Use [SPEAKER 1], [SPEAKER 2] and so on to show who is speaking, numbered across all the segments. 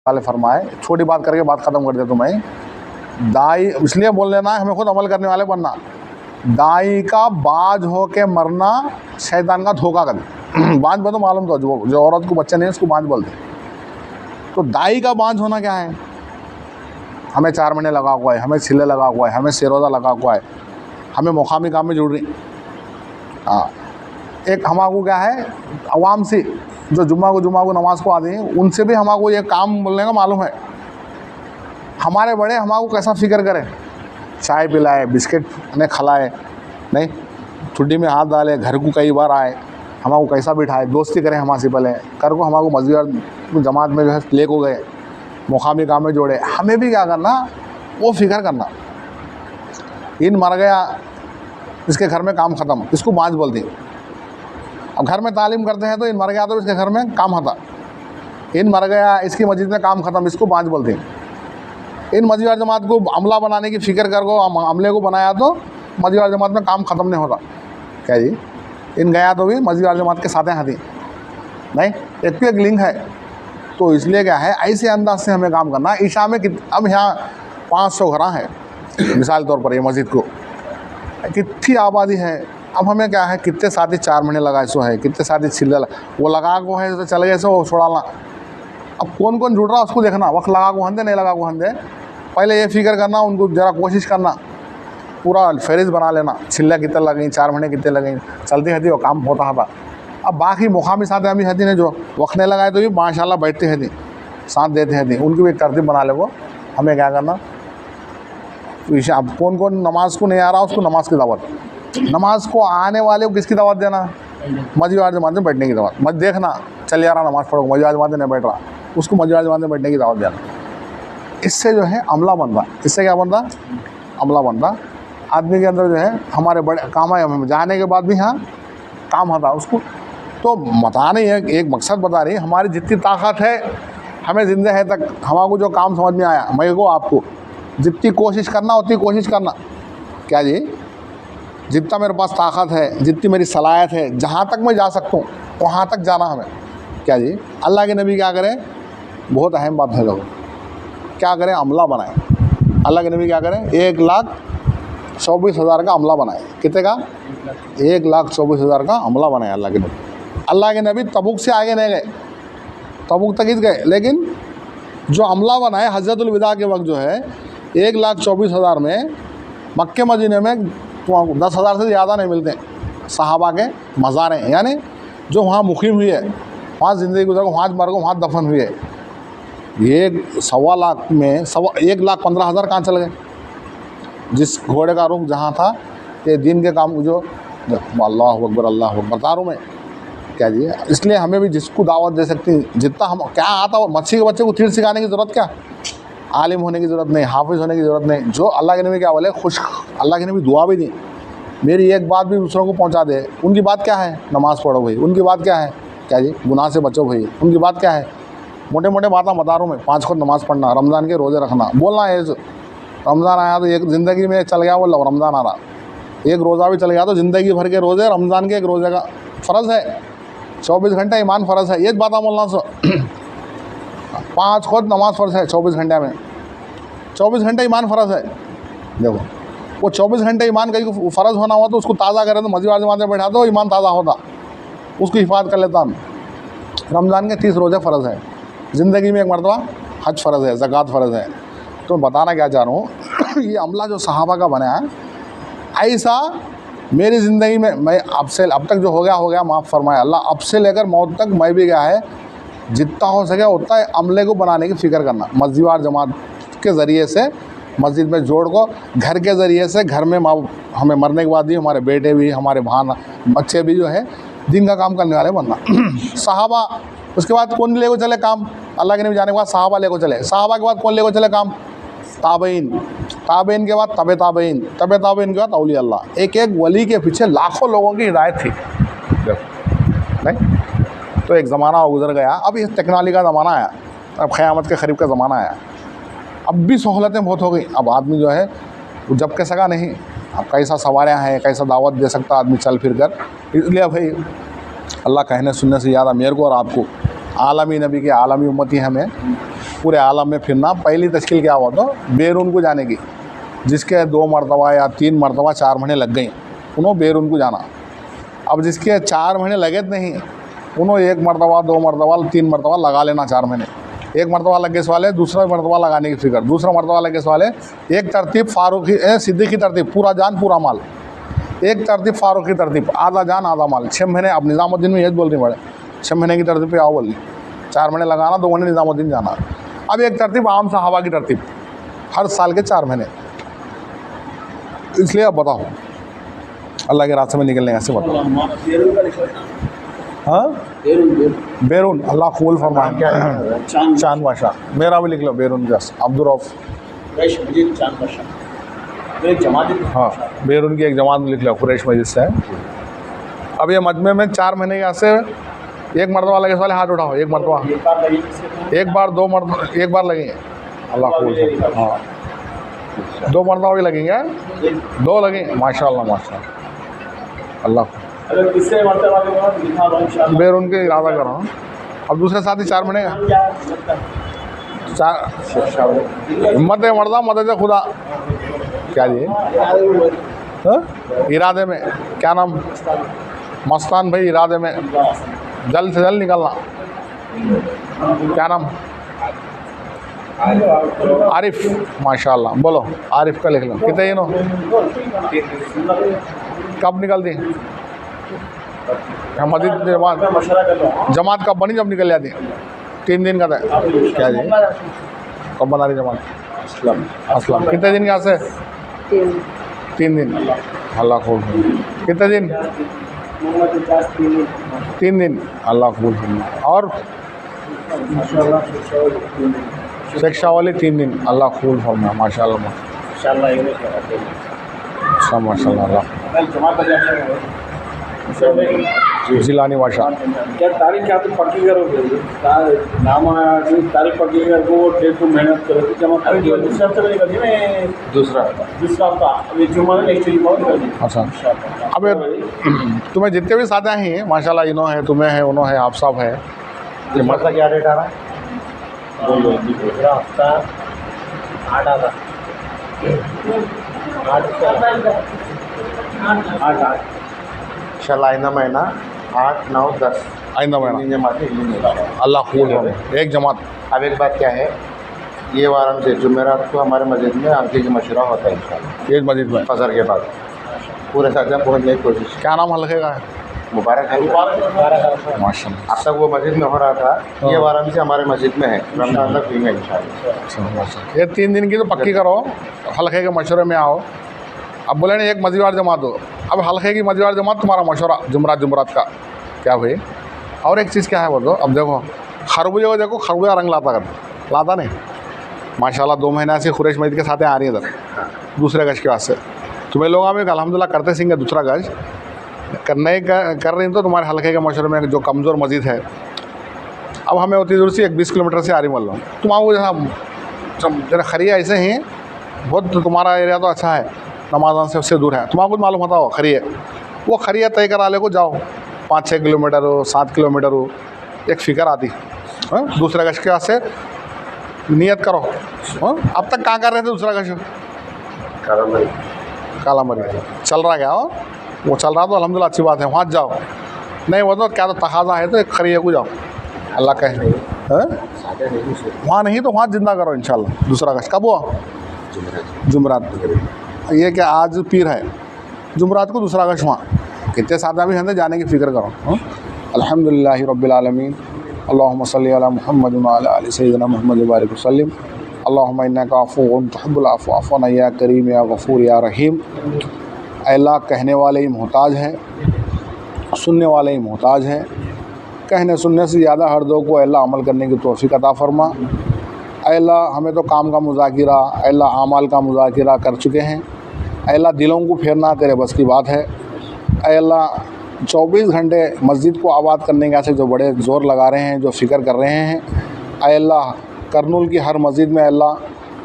[SPEAKER 1] वाले फरमाए, छोटी बात करके बात ख़त्म कर देता हूँ मैं। दाई इसलिए बोल लेना है, हमें खुद अमल करने वाले बनना। दाई का बाज हो के मरना शैतान का धोखा कर। बाज तो मालूम तो जो औरत को बच्चे नहीं उसको बाज बोलते। तो दाई का बाज होना क्या है? हमें 4 महीने लगा हुआ है, हमें छिले लगा हुआ है, हमें सिरोजा लगा हुआ है, हमें मुकामी काम में जुड़ रही। हाँ, एक हमारे क्या है, अवाम से जो जुम्मा को नमाज को आती हैं, उनसे भी हमारे ये काम बोलने का मालूम है। हमारे बड़े हमारे कैसा फिक्र करें, चाय पिलाए, बिस्किट ने खिलाए, नहीं ठुड्डी में हाथ डाले, घर को कई बार आए, हमारे कैसा बिठाए, दोस्ती करें हमारे से पहले, कर को हमारे मस्जिद जमात में जो है ले को गए, मुकामी काम में जोड़े। हमें भी क्या करना, वो फिक्र करना। इन मर गया, इसके घर में काम ख़त्म, इसको बाँझ बोलते। अब घर में तालीम करते हैं तो इन मर गया तो इसके घर में काम होता। इन मर गया, इसकी मस्जिद में काम ख़त्म, इसको बाँझ बोलते हैं। इन मस्जिद और जमात को अमला बनाने की फ़िक्र कर को अमले को बनाया तो मस्जिद और जमात में काम ख़त्म नहीं होता। क्या जी, इन गया तो भी मस्जिद और जमात के साथ हाथी नहीं, एक पे एक लिंक है। तो इसलिए क्या है, ऐसे अंदाज से हमें काम करना। ईशा में अब यहाँ 500 घर हैं मिसाल तौर पर, ये मस्जिद को कितनी आबादी है। अब हमें क्या है, कितने साथी 4 महीने लगा सो है, कितने साथी छिल्ला वो लगा को है तो चल गए सो वो छोड़ाना। अब कौन कौन जुड़ रहा उसको देखना, वक्त लगा को हंदे नहीं लगा को हंदे, पहले ये फिक्र करना, उनको ज़रा कोशिश करना, पूरा फहरिस्त बना लेना, छिल्ला कितने लगें, 4 महीने कितने लगें, चलती हती वो काम होता था। अब बाकी मुकामी साथ अभी हती ने जो वक्त नहीं लगाए तो भी माशाल्लाह बैठते हैं थी, साथ देते हैं थी, उनकी भी एक तरतीब बना ले। वो हमें क्या करना, तो अब कौन कौन नमाज को नहीं आ रहा उसको नमाज की दावत, नमाज को आने वाले को किसकी दावत देना, मस्जिद वाले जमात में बैठने की दावत। मत देखना चल जा रहा नमाज पढ़ो, मस्जिद वाले जमात में नहीं बैठ रहा, उसको मस्जिद वाले जमात में बैठने की दावत देना। इससे जो है अमला बनता, इससे क्या बनता, अमला बनता। आदमी के अंदर जो है हमारे बड़े काम है, हमें जाने के बाद भी हाँ काम होता उसको। तो बता नहीं है, एक मकसद बता रही है, हमारी जितनी ताकत है हमें जिंदे है तक हमारे जो काम समझ में आया, मेरे को आपको जितनी कोशिश करना उतनी कोशिश करना। क्या जी, जितना मेरे पास ताकत है, जितनी मेरी सलाहियत है, जहाँ तक मैं जा सकता हूँ वहाँ तक जाना हमें। क्या जी, अल्लाह के नबी क्या करें, बहुत अहम बात है, लोग क्या करें, अमला बनाए। अल्लाह के नबी क्या करें, 1,24,000 का अमला बनाए। कितने का, 1,24,000 का अमला बनाया अल्लाह के नबी। अल्लाह के नबी तबुक से आगे नहीं गए, तबुक तक ही गए, लेकिन जो अमला बनाए हजरतुल विदा के वक्त जो है 1,24,000 में मक्के मदीने में 10,000 से ज़्यादा नहीं मिलते सहाबा के मज़ारें, यानी जो वहाँ मुकीम हुई है, वहाँ ज़िंदगी गुजर को, वहाँ मर को, वहाँ दफन हुई है। ये 1.25 लाख में 1,15,000 कहाँ चल गए। जिस घोड़े का रुख जहाँ था, ये दिन के काम जो अल्लाह अकबर बता रहा हूँ मैं। क्या जी, इसलिए हमें भी जिसको दावत दे सकती, जितना हम क्या आता हो, मच्छी के बच्चे को तीर सिखाने की ज़रूरत क्या, आलिम होने की ज़रूरत नहीं, हाफिज़ होने की ज़रूरत नहीं। जो अल्लाह के नबी क्या बोले, खुश अल्लाह के नबी दुआ भी दी, मेरी एक बात भी दूसरों को पहुंचा दे। उनकी बात क्या है, नमाज़ पढ़ो भाई, उनकी बात क्या है, क्या जी, गुनाह से बचो भाई, उनकी बात क्या है, मोटे मोटे बातें बता रहा हूँ मैं। 5 खुद नमाज़ पढ़ना, रमज़ान के रोज़े रखना, बोलना है रमज़ान आया तो एक ज़िंदगी में चल गया, वो रमज़ान आ रहा, एक रोज़ा भी चल गया तो ज़िंदगी भर के रोज़े, रमज़ान के एक रोज़े का फ़र्ज़ है, 24 घंटे ईमान फ़र्ज़ है। ये बात बोलना सो 5 खुद नमाज़ फ़र्ज़ है 24 घंटे में, 24 घंटे ईमान फ़र्ज़ है। देखो वो 24 घंटे ईमान कहीं को फ़र्ज़ होना हुआ तो उसको ताज़ा करें तो मस्जिद वाले जमात में बैठा दो, ईमान ताज़ा होता, उसकी हिफाजत कर लेता हम। रमज़ान के 30 रोज़े फ़र्ज़ है, ज़िंदगी में एक मरतबा हज फ़र्ज़ है, ज़कात फ़र्ज़ है। तो बताना क्या चाह रहा हूँ ये अमला जो सहाबा का बना है, ऐसा मेरी ज़िंदगी में मैं अब तक जो हो गया माफ़ फरमाए अल्लाह। अब से लेकर मौत तक मैं भी क्या है, जितना हो सके उतना अमले को बनाने की फ़िक्र करना। मस्जिद और जमात के ज़रिए से मस्जिद में जोड़ को, घर के ज़रिए से, घर में हमें मरने के बाद भी हमारे बेटे भी, हमारे भान बच्चे भी जो है दिन का काम करने वाले बनना। सहाबा, उसके बाद कौन ले को चले काम, अल्लाह के नबी जाने के बाद सहाबा ले को चले, सहाबा के बाद कौन ले को चले काम, ताबईन, ताबईन के बाद तबे ताबईन, तबे ताबईन के बाद औलिया अल्लाह। एक एक वली के पीछे लाखों लोगों की हिदायत थी। नहीं तो एक ज़माना गुजर गया, अब इस टेक्नोलॉजी का ज़माना आया, अब क़यामत के करीब का ज़माना आया, अब भी सहूलतें बहुत हो गई। अब आदमी जो है वो जब के सका नहीं, अब कैसा सवारियाँ हैं, कैसा दावत दे सकता आदमी चल फिर कर। इसलिए भाई अल्लाह कहने सुनने से ज़्यादा मेरे को और आपको आलमी नबी के आलमी उम्मती हमें पूरे आलम में फिरना। पहली तश्कील क्या हुआ तो बैरून को जाने की, जिसके 2 मरतबा या 3 मरतबा 4 महीने लग गई उन्होंने बैरून को जाना। अब जिसके 4 महीने लगे नहीं उन्होंने 1 मरतबा 2 मरतबा 3 मरतबा लगा लेना 4 महीने। 1 मरतबा लगे इस वाले, दूसरा मरतबा लगाने की फिक्र, दूसरा मरतबा लगे इस वाले। एक तरतीब फारूकी सिद्दीकी तरतीब, पूरा जान पूरा माल। एक तरतीब फारूकी तरतीब, आधा जान आधा माल। 6 महीने अब निज़ामुद्दीन में ये बोल रही बड़े 6 महीने की तरतीब पे आओ बोली, 4 महीने लगाना, 2 महीने निज़ामुद्दीन जाना। अब एक तरतीब आम सहाबा की तरतीब, हर साल के 4 महीने। इसलिए अब बताओ अल्लाह के रास्ते में निकलने कैसे बताओ। हाँ बैरून, अल्लाह कबूल फरमाए। चांद बादशाह, मेरा भी लिख लो बैरून जस अब्दुरौफ। हाँ बैरून की एक जमात लिख लो कुरैश मस्जिद से। अब ये मजमे में 4 महीने के से 1 मरतबा लगे वाले हाथ उठाओ। 1 मरतबा, 1 बार 2 मरतबा, 1 बार लगेंगे अल्लाह कबूल। हाँ 2 मरतबा भी लगेंगे, 2 लगेंगे माशाल्लाह माशाल्लाह अल्लाह। बैरून के इरादा कर रहा हूँ। अब दूसरे साथी 4 महीने हिम्मत मर्दा मदद खुदा क्या जी इरादे में क्या नाम मस्तान भाई, इरादे में जल्द से जल्द निकलना। क्या नाम आरिफ, माशाल्लाह बोलो आरिफ का लिख लो। कितने ही नो कब निकलती मस्जिद जमात कब बनी, जब निकल जाती 3 दिन का था क्या जी, कब बना रही जमात? असलम कितने दिन यहाँ से? 3 दिन अल्लाह कबूल। कितने दिन? 3 दिन अल्लाह कबूल। और शिक्षा वाली 3 दिन अल्लाह कबूल फरमा माशाल्लाह माशाल्लाह अल्लाह। जिलानी भाषा
[SPEAKER 2] क्या तारीख क्या तो पक्की करोगे? तारीख पक्की करके वो डेट को मेहनत करो जमा करेंगे। दूसरा हफ्ते में निकलती है, दूसरा हफ्ता अभी जुम्मा नेक्स्ट वीक।
[SPEAKER 1] अच्छा अब तुम्हें जितने भी सादा हैं माशाल्लाह, इनो है, तुम्हें है, उन्हों है, आप सब है।
[SPEAKER 2] कीमत का क्या रेट आ रहा है? दूसरा हफ्ता 8,000 इंशाल्लाह आइंदा महीना 8, 9, 10
[SPEAKER 1] आइंदा महीना अल्लाह कबूल हो। एक जमात।
[SPEAKER 2] अब एक बात क्या है, ये वारम से जुमेरात को हमारे मस्जिद में हल्के की मशवरा होता है इंशाल्लाह,
[SPEAKER 1] एक मस्जिद में
[SPEAKER 2] फजर के बाद पूरे साथ पहुँचने की कोशिश।
[SPEAKER 1] क्या नाम हल्के का है?
[SPEAKER 2] मुबारक है
[SPEAKER 1] माशाल्लाह।
[SPEAKER 2] अब तक वो मस्जिद में हो रहा था, ये वारम से हमारे मस्जिद में है, रमजान तक हुई है इंशाल्लाह।
[SPEAKER 1] ये 3 दिन की तो पक्की करो, हल्के के मशवरे में आओ। अब बोले ना एक मस्जिद जमात दो, अब हल्के की मस्जिद जमात तुम्हारा मशवरा जुमरात का क्या भाई। और एक चीज़ क्या है बोलो, अब देखो खरबूजे को देखो, खरबूजा रंग लाता नहीं माशाल्लाह। 2 महीना से कुरैश मस्जिद के साथ आ रही है इधर दूसरे गज के वास्ते। तुम्हें लोग हमें अल्हम्दुलिल्लाह करते सिंगे दूसरा गज करने कर रही तो तुम्हारे हल्के के मशवरे में जो कमज़ोर मस्जिद है, अब हमें उतनी दूर से 1-20 किलोमीटर से आ रही मान लो। तुम्हारा जैसा जरा खरिया ऐसे ही बहुत, तुम्हारा एरिया तो अच्छा है, नमाज़ान से उससे दूर है, तुम्हारा कुछ मालूम होता हो खरिया, वो खरिया तय करा ले को जाओ, 5-6 किलोमीटर हो, 7 किलोमीटर हो, एक फ़िक्र आती। दूसरा गश के वास्ते नियत करो। अब तक कहाँ कर रहे थे दूसरा गश? काला मरी चल रहा क्या? वो चल रहा तो अल्हम्दुलिल्लाह अच्छी बात है, वहाँ जाओ। नहीं वो तो क्या तो तकाजा है तो एक खरिया को जाओ अल्लाह कहे। वहाँ नहीं तो वहाँ जिंदा करो इंशाल्लाह। दूसरा गश कब हुआ? जुमरात। ये क्या आज पीर है, जुमरात को दूसरा गश वहाँ। कितने सादा भी हैं जाने की फ़िक्र करो। अल्हम्दुलिल्लाहि रब्बिल आलमीन, अल्लाहुम्मा सल्ली अला मुहम्मद व अला आलि सय्यिदिना मुहम्मद व बारिक वसल्लिम। अल्लाहुम्मा इन्नका अफ़ुव्वुन तुहिब्बुल अफ़्व फ़अफ़्वना या करीम या गफ़ूर या रहीम। अल्लाह कहने वाले ही मोहताज हैं, सुनने वाले ही मोहताज हैं। कहने सुनने से ज़्यादा हर दो को अल्लाह अमल करने की तौफ़ीक़ अता फ़रमा। अल्लाह हमें तो काम का मुज़ाकिरा, अल्लाह आमाल का मुज़ाकिरा कर चुके हैं। अल्लाह दिलों को फेरना तेरे बस की बात है। अल्लाह 24 घंटे मस्जिद को आबाद करने का से जो बड़े ज़ोर लगा रहे हैं, जो फ़िक्र कर रहे हैं, अल्लाह करनूल की हर मस्जिद में अल्लाह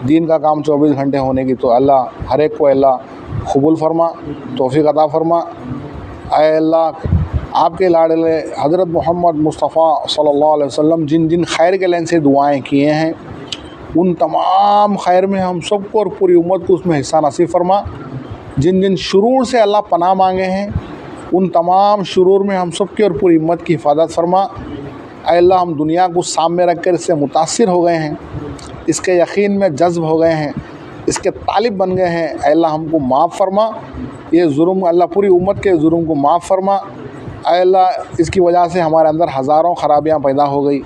[SPEAKER 1] दीन का काम 24 घंटे होने की तो अल्लाह हर एक को अल्लाह कबूल फरमा, तौफ़ीक़ अता फरमा। अल्लाह आपके लाडले हज़रत मोहम्मद मुस्तफ़ा सल्लल्लाहु अलैहि वसल्लम जिन जिन खैर के लाइन से दुआएं किए हैं, उन तमाम खैर में हम सबको और पूरी उम्मत को उसमें हिस्सा नसीब फरमा। जिन जिन शुरूर से अल्लाह पनाह मांगे हैं उन तमाम शुरूर में हम सब की और पूरी उम्मत की हिफाजत फरमा। ऐ अल्लाह, हम दुनिया को सामने रख कर इससे मुतासिर हो गए हैं, इसके यकीन में जज्ब हो गए हैं, इसके तालिब बन गए हैं। ऐ अल्लाह, हमको माफ़ फरमा, ये जुर्म अल्लाह पूरी उम्मत के जुर्म को माफ़ फरमा। ऐ अल्लाह, इसकी वजह से हमारे अंदर हज़ारों ख़राबियाँ पैदा हो गई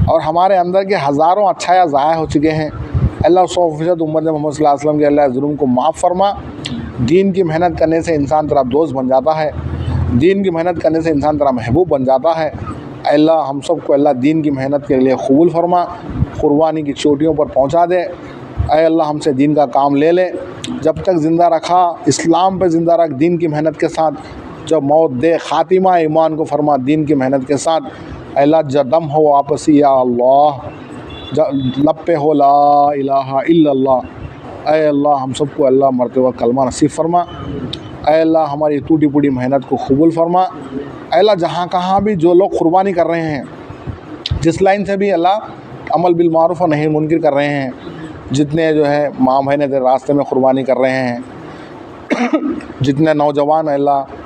[SPEAKER 1] और हमारे अंदर के हज़ारों अच्छाया ज़ाया हो चुके हैं। अल्लाह 100% उम्मत मोहम्मद सल्लल्लाहु अलैहि वसल्लम के अल्लाह जुर्म को माफ़ फरमा। दीन की मेहनत करने से इंसान तेरा दोस्त बन जाता है, दीन की मेहनत करने से इंसान तेरा महबूब बन जाता है। अल्लाह, हम सब को अल्लाह दीन की मेहनत के लिए कबूल फरमा, कुर्बानी की चोटियों पर पहुंचा दे। ऐ अल्लाह, हमसे दीन का काम ले ले, जब तक ज़िंदा रखा इस्लाम पे ज़िंदा रख दीन की मेहनत के साथ, जब मौत दे खातिमा ईमान को फरमा दीन की मेहनत के साथ। अल्लाह, जदम हो वापसी या अल्लाह, लब पे हो ला इलाहा इल्लल्लाह। ऐ अल्लाह, हम सबको अल्लाह मरते वक्त कलमा नसीब फरमा। ऐ अल्लाह, हमारी टूटी फूटी मेहनत को कबूल फरमा। ऐ अल्लाह, जहाँ कहाँ भी जो लोग कुर्बानी कर रहे हैं, जिस लाइन से भी अल्लाह अमल बिल मारूफ़ और नही मुनकर कर रहे हैं, जितने जो है माँ बहने तेरे रास्ते में कुर्बानी कर रहे हैं, जितने नौजवान अल्लाह